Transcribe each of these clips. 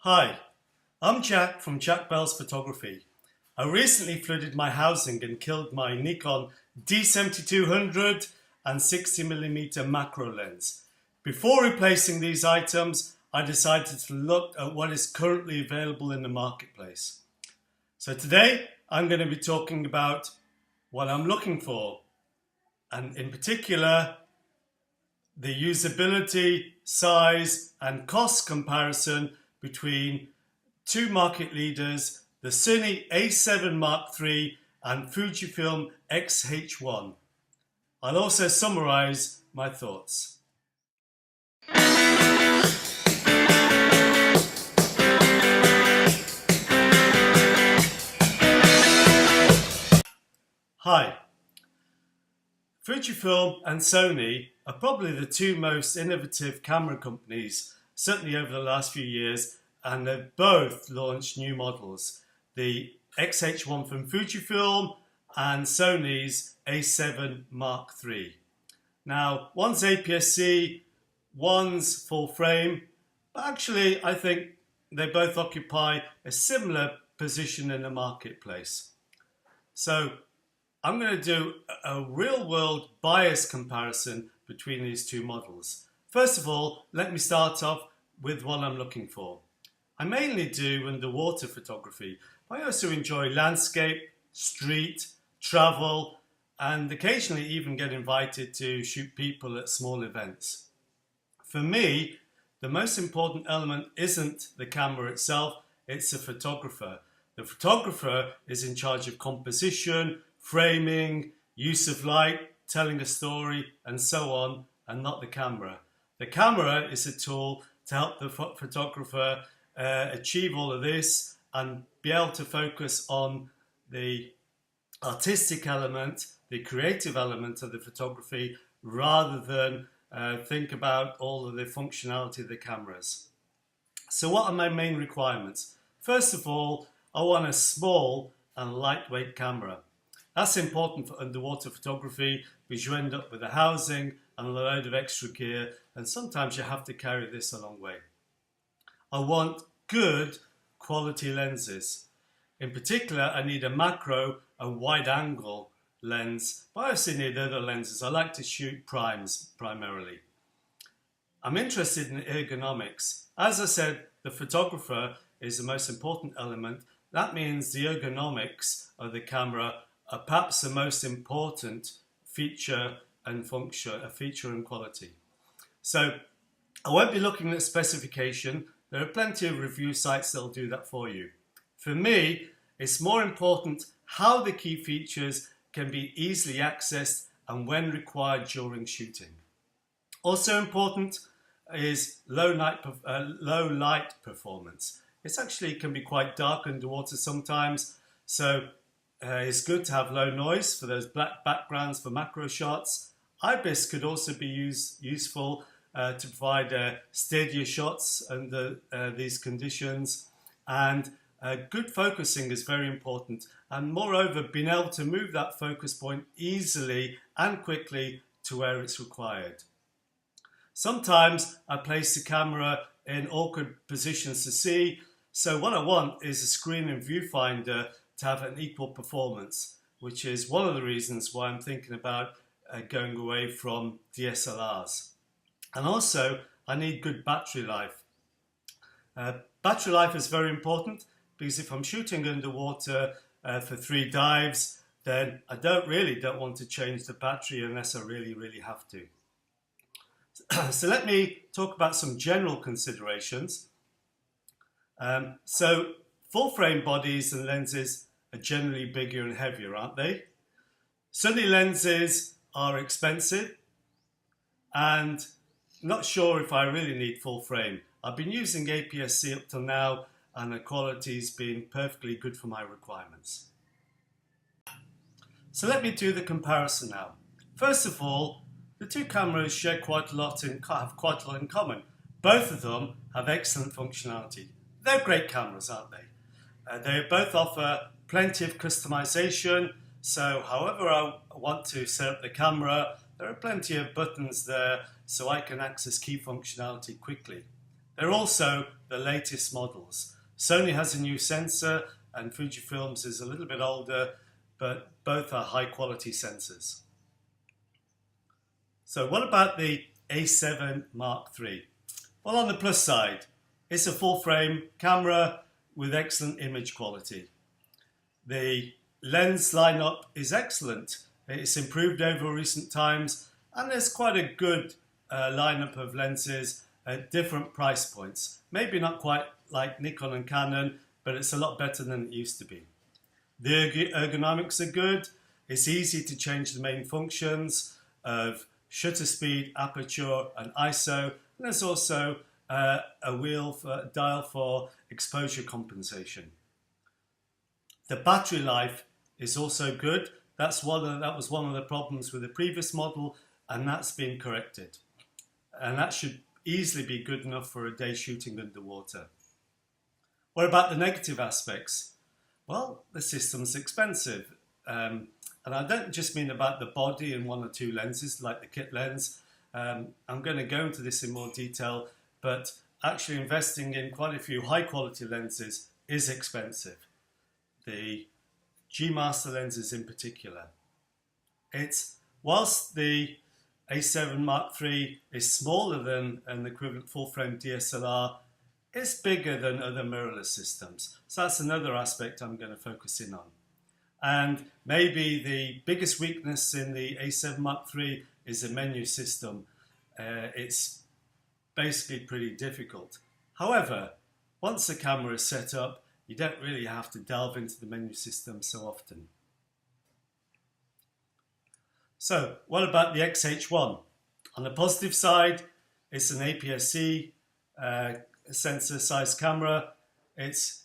Hi, I'm Jack from Jack Bell's Photography. I recently flooded my housing and killed my Nikon D7200 and 60mm macro lens. Before replacing these items, I decided to look at what is currently available in the marketplace. So today, I'm going to be talking about what I'm looking for, and in particular, the usability, size, and cost comparison between two market leaders, the Sony A7 Mark III and Fujifilm X-H1. I'll also summarize my thoughts. Hi. Fujifilm and Sony are probably the two most innovative camera companies, certainly over the last few years, and they've both launched new models. The X-H1 from Fujifilm and Sony's A7 Mark III. Now, one's APSC, one's full frame, but actually I think they both occupy a similar position in the marketplace. So I'm going to do a real-world bias comparison between these two models. First of all, let me start off with what I'm looking for. I mainly do underwater photography, but I also enjoy landscape, street, travel, and occasionally even get invited to shoot people at small events. For me, the most important element isn't the camera itself, it's the photographer. The photographer is in charge of composition, framing, use of light, telling a story, and so on, and not the camera. The camera is a tool to help the photographer achieve all of this and be able to focus on the artistic element, the creative element of the photography, rather than think about all of the functionality of the cameras. So what are my main requirements? First of all, I want a small and lightweight camera. That's important for underwater photography because you end up with a housing and a load of extra gear, and sometimes you have to carry this a long way. I want good quality lenses. In particular, I need a macro and wide angle lens, but I also need other lenses. I like to shoot primes primarily. I'm interested in ergonomics. As I said, the photographer is the most important element. That means the ergonomics of the camera are perhaps the most important feature and function, a feature and quality. So I won't be looking at specification. There are plenty of review sites that will do that for you. For me, it's more important how the key features can be easily accessed and when required during shooting. Also important is low light performance. It actually can be quite dark underwater sometimes, so it's good to have low noise for those black backgrounds for macro shots. IBIS could also be useful to provide steadier shots under these conditions, and good focusing is very important, and moreover being able to move that focus point easily and quickly to where it's required. Sometimes I place the camera in awkward positions to see, so what I want is a screen and viewfinder to have an equal performance, which is one of the reasons why I'm thinking about going away from DSLRs. And also, I need good battery life. Battery life is very important because if I'm shooting underwater for 3 dives, then I don't want to change the battery unless I really have to. So let me talk about some general considerations. So full frame bodies and lenses are generally bigger and heavier, aren't they? Sony lenses are expensive and not sure if I really need full frame. I've been using APS-C up till now and the quality's been perfectly good for my requirements. So let me do the comparison now. First of all, the two cameras share have quite a lot in common. Both of them have excellent functionality. They're great cameras, aren't they? They both offer plenty of customization, so however I want to set up the camera, there are plenty of buttons there so I can access key functionality quickly. They're also the latest models. Sony has a new sensor and Fujifilm's is a little bit older, but both are high quality sensors. So what about the A7 Mark III? Well, on the plus side, it's a full frame camera with excellent image quality. The lens lineup is excellent. It's improved over recent times, and there's quite a good lineup of lenses at different price points. Maybe not quite like Nikon and Canon, but it's a lot better than it used to be. The ergonomics are good. It's easy to change the main functions of shutter speed, aperture, and ISO. And there's also a dial for exposure compensation. The battery life is also good. That was one of the problems with the previous model, and that's been corrected. And that should easily be good enough for a day shooting underwater. What about the negative aspects? Well, the system's expensive. And I don't just mean about the body and one or two lenses like the kit lens. I'm going to go into this in more detail, but actually investing in quite a few high quality lenses is expensive. The G Master lenses in particular. Whilst the A7 Mark III is smaller than an equivalent full-frame DSLR, it's bigger than other mirrorless systems. So that's another aspect I'm going to focus in on. And maybe the biggest weakness in the A7 Mark III is the menu system. It's basically pretty difficult. However, once the camera is set up, you don't really have to delve into the menu system so often. So, what about the X-H1? On the positive side, it's an APSC sensor size camera. It's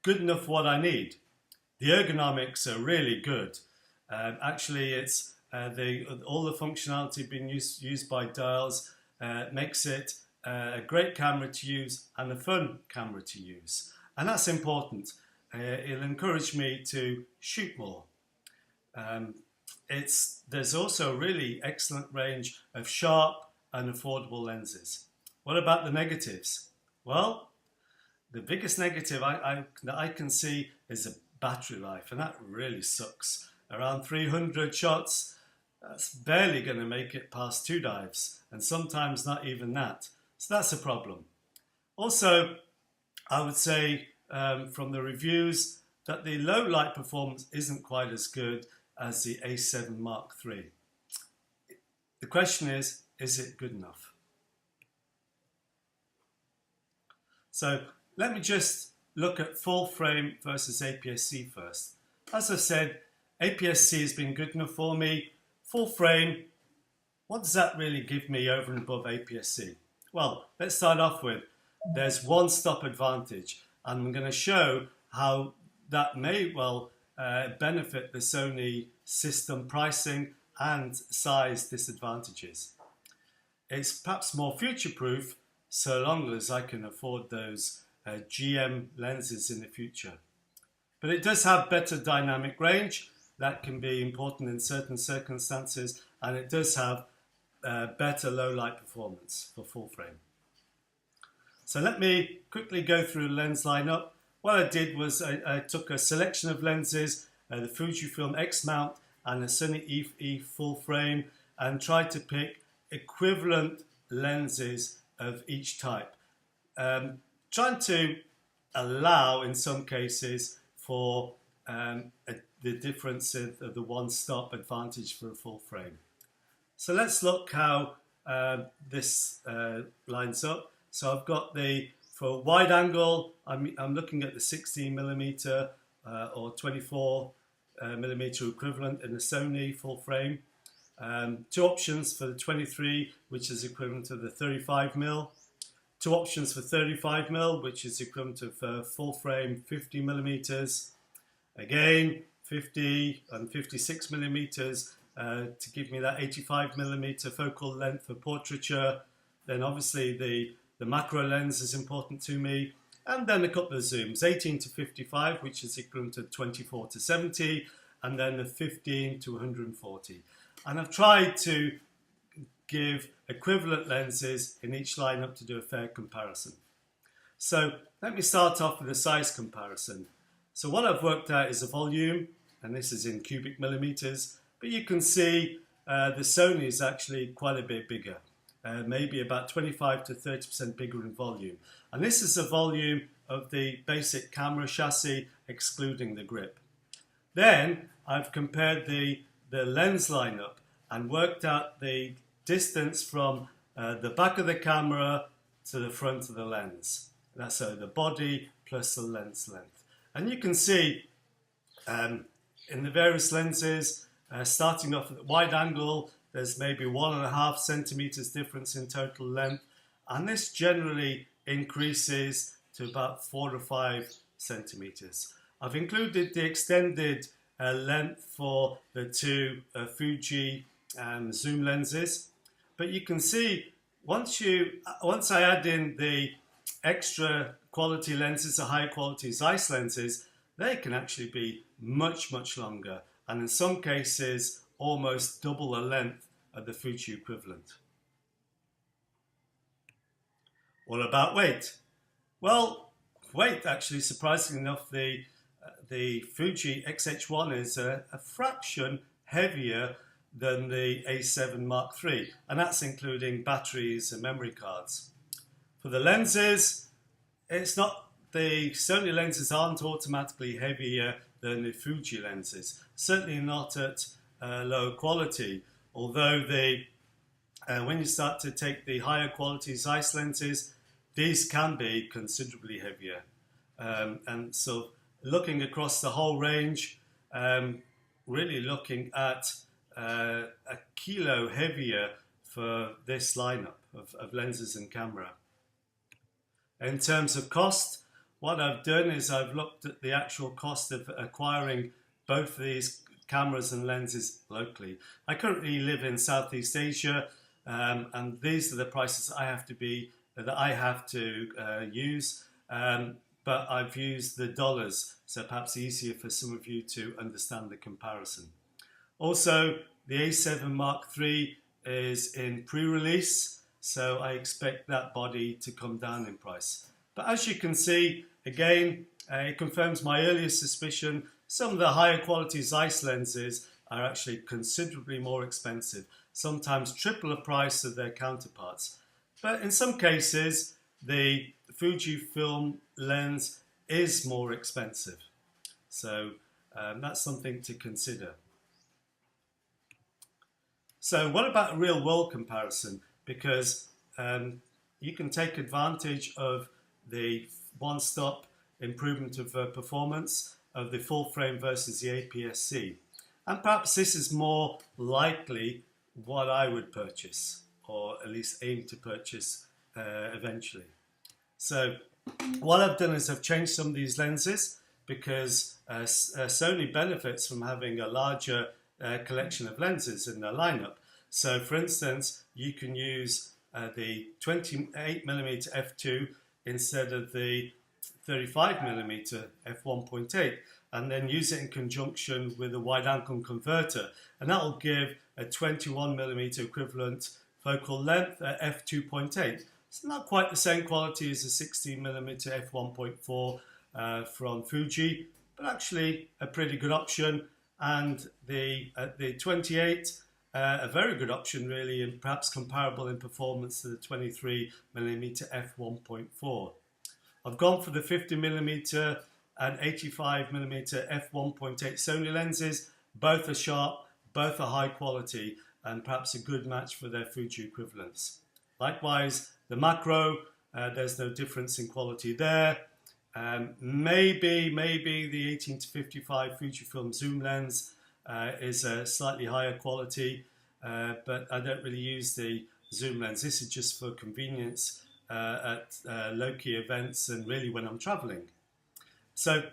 good enough for what I need. The ergonomics are really good. Actually, it's all the functionality being used by dials makes it a great camera to use and a fun camera to use. And that's important. It'll encourage me to shoot more. There's also a really excellent range of sharp and affordable lenses. What about the negatives? Well, the biggest negative that I can see is the battery life, and that really sucks. Around 300 shots, that's barely going to make it past 2 dives, and sometimes not even that. So that's a problem. Also, I would say from the reviews that the low light performance isn't quite as good as the A7 Mark III. The question is it good enough? So let me just look at full frame versus APS-C first. As I said, APS-C has been good enough for me. Full frame, what does that really give me over and above APS-C? Well, let's start off with, there's one-stop advantage. And I'm going to show how that may well benefit the Sony system pricing and size disadvantages. It's perhaps more future-proof so long as I can afford those GM lenses in the future. But it does have better dynamic range. That can be important in certain circumstances, and it does have better low light performance for full frame. So let me quickly go through the lens lineup. What I did was I took a selection of lenses, the Fujifilm X mount and the Sony A7iii full frame, and tried to pick equivalent lenses of each type. Trying to allow, in some cases, for the difference of the one-stop advantage for a full frame. So let's look how this lines up. So I've got for wide angle, I'm looking at the 16mm or 24mm equivalent in the Sony full frame. 2 options for the 23, which is equivalent to the 35mm. 2 options for 35mm, which is equivalent to full frame 50mm. Again, 50 and 56mm to give me that 85mm focal length for portraiture. Then obviously the macro lens is important to me. And then a couple of zooms, 18 to 55, which is equivalent to 24 to 70, and then the 15 to 140. And I've tried to give equivalent lenses in each lineup to do a fair comparison. So let me start off with a size comparison. So what I've worked out is a volume, and this is in cubic millimeters, but you can see the Sony is actually quite a bit bigger, maybe about 25 to 30% bigger in volume. And this is the volume of the basic camera chassis, excluding the grip. Then I've compared the lens lineup and worked out the distance from the back of the camera to the front of the lens. That's so the body plus the lens length. And you can see in the various lenses, starting off at the wide angle, there's maybe 1.5 centimeters difference in total length, and this generally increases to about 4 to 5 centimeters. I've included the extended length for the two Fuji zoom lenses, but you can see once I add in the extra quality lenses, the higher quality Zeiss lenses, they can actually be much longer, and in some cases almost double the length of the Fuji equivalent. What about weight? Well, weight, actually, surprisingly enough, the Fuji X-H1 is a fraction heavier than the A7 Mark III, and that's including batteries and memory cards. For the lenses, it's not, the Sony lenses aren't automatically heavier than the Fuji lenses, certainly not at low quality, although when you start to take the higher quality Zeiss lenses, these can be considerably heavier. And so looking across the whole range, really looking at a kilo heavier for this lineup of lenses and camera. In terms of cost, what I've done is I've looked at the actual cost of acquiring both these cameras and lenses locally. I currently live in Southeast Asia, and these are the prices I have to use, but I've used the dollars, so perhaps easier for some of you to understand the comparison. Also, the A7 Mark III is in pre-release, so I expect that body to come down in price. But as you can see, again, it confirms my earlier suspicion. Some of the higher quality Zeiss lenses are actually considerably more expensive, sometimes triple the price of their counterparts. But in some cases, the Fujifilm lens is more expensive. So that's something to consider. So what about a real world comparison? Because you can take advantage of the one-stop improvement of performance of the full frame versus the APS-C. And perhaps this is more likely what I would purchase, or at least aim to purchase eventually. So what I've done is I've changed some of these lenses because Sony benefits from having a larger collection of lenses in their lineup. So for instance, you can use the 28mm f2 instead of the 35mm f1.8, and then use it in conjunction with a wide angle converter, and that will give a 21mm equivalent focal length at f2.8. It's not quite the same quality as the 16mm f1.4 from Fuji, but actually a pretty good option, and the 28 a very good option really, and perhaps comparable in performance to the 23mm f1.4. I've gone for the 50mm and 85mm f1.8 Sony lenses. Both are sharp, both are high quality, and perhaps a good match for their Fuji equivalents. Likewise, the macro, there's no difference in quality there. Maybe the 18 to 55 Fujifilm zoom lens is a slightly higher quality, but I don't really use the zoom lens. This is just for convenience at low-key events and really when I'm traveling. So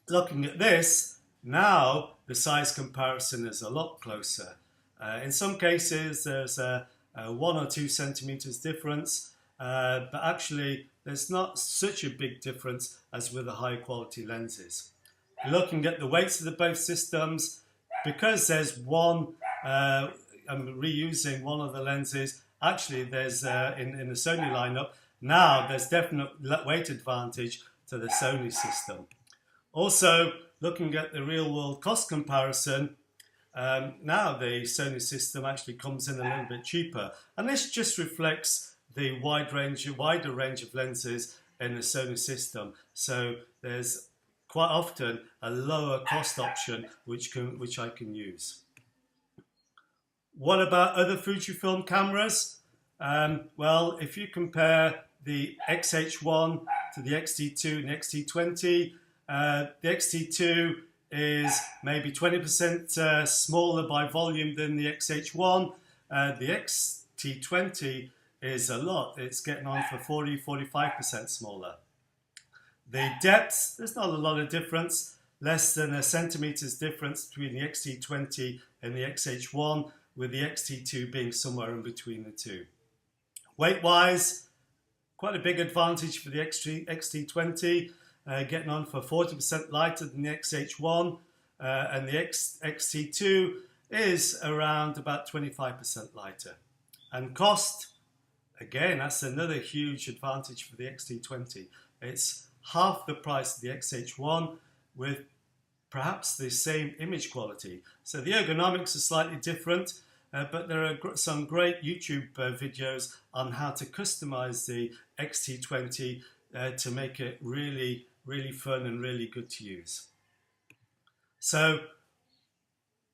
looking at this, now the size comparison is a lot closer. In some cases there's a 1 or 2 centimeters difference, but actually there's not such a big difference as with the high quality lenses. Looking at the weights of the both systems, because there's one, I'm reusing one of the lenses, actually there's in the Sony lineup, Now there's definite weight advantage to the Sony system. Also, looking at the real world cost comparison, now the Sony system actually comes in a little bit cheaper, and this just reflects the wider range of lenses in the Sony system. So there's quite often a lower cost option which I can use. What about other Fujifilm cameras? Well, if you compare the X-H1 to the X-T2 and the X-T20, the X-T2 is maybe 20% smaller by volume than the X-H1. The X-T20 is a lot. It's getting on for 40-45% smaller. The depth, there's not a lot of difference, less than a centimetre's difference between the X-T20 and the X-H1, with the X-T2 being somewhere in between the two. Weight-wise, quite a big advantage for the X-T20, getting on for 40% lighter than the X-H1, and the X-T2 is around about 25% lighter. And cost, again, that's another huge advantage for the X-T20. It's half the price of the X-H1 with perhaps the same image quality. So the ergonomics are slightly different, but there are some great YouTube videos on how to customize the X-T20 to make it really, really fun and really good to use. So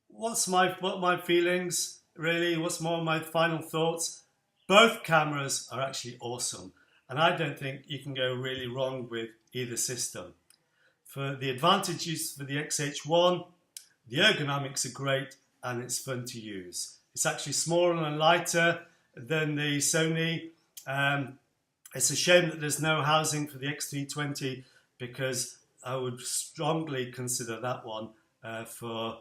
what my feelings, really, what's more my final thoughts? Both cameras are actually awesome, and I don't think you can go really wrong with either system. For the advantages for the X-H1, the ergonomics are great and it's fun to use. It's actually smaller and lighter than the Sony. It's a shame that there's no housing for the X-T20, because I would strongly consider that one for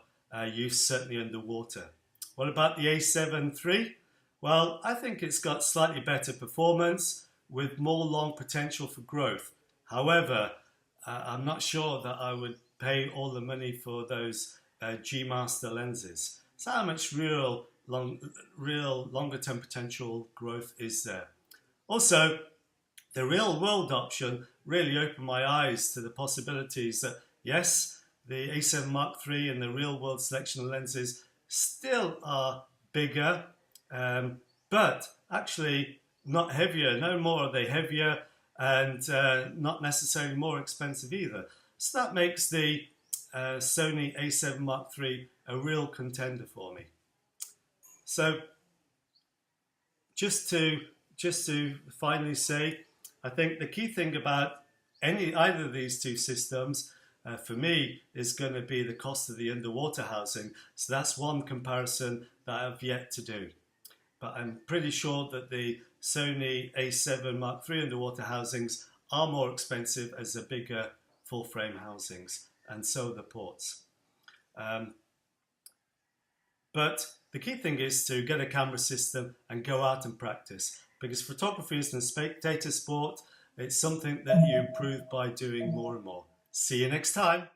use certainly underwater. What about the A7iii? Well, I think it's got slightly better performance with more long potential for growth. However, I'm not sure that I would pay all the money for those G Master lenses. So how much real longer term potential growth is there? Also, the real world option really opened my eyes to the possibilities that, yes, the A7 Mark III and the real world selection of lenses still are bigger, but actually not heavier. No more are they heavier, and not necessarily more expensive either. So that makes the Sony A7 Mark III a real contender for me. So just to finally say, I think the key thing about either of these two systems for me is going to be the cost of the underwater housing. So that's one comparison that I've yet to do. But I'm pretty sure that the Sony A7 Mark III underwater housings are more expensive as the bigger full frame housings, and so are the ports. But the key thing is to get a camera system and go out and practice, because photography is a data sport. It's something that you improve by doing more and more. See you next time.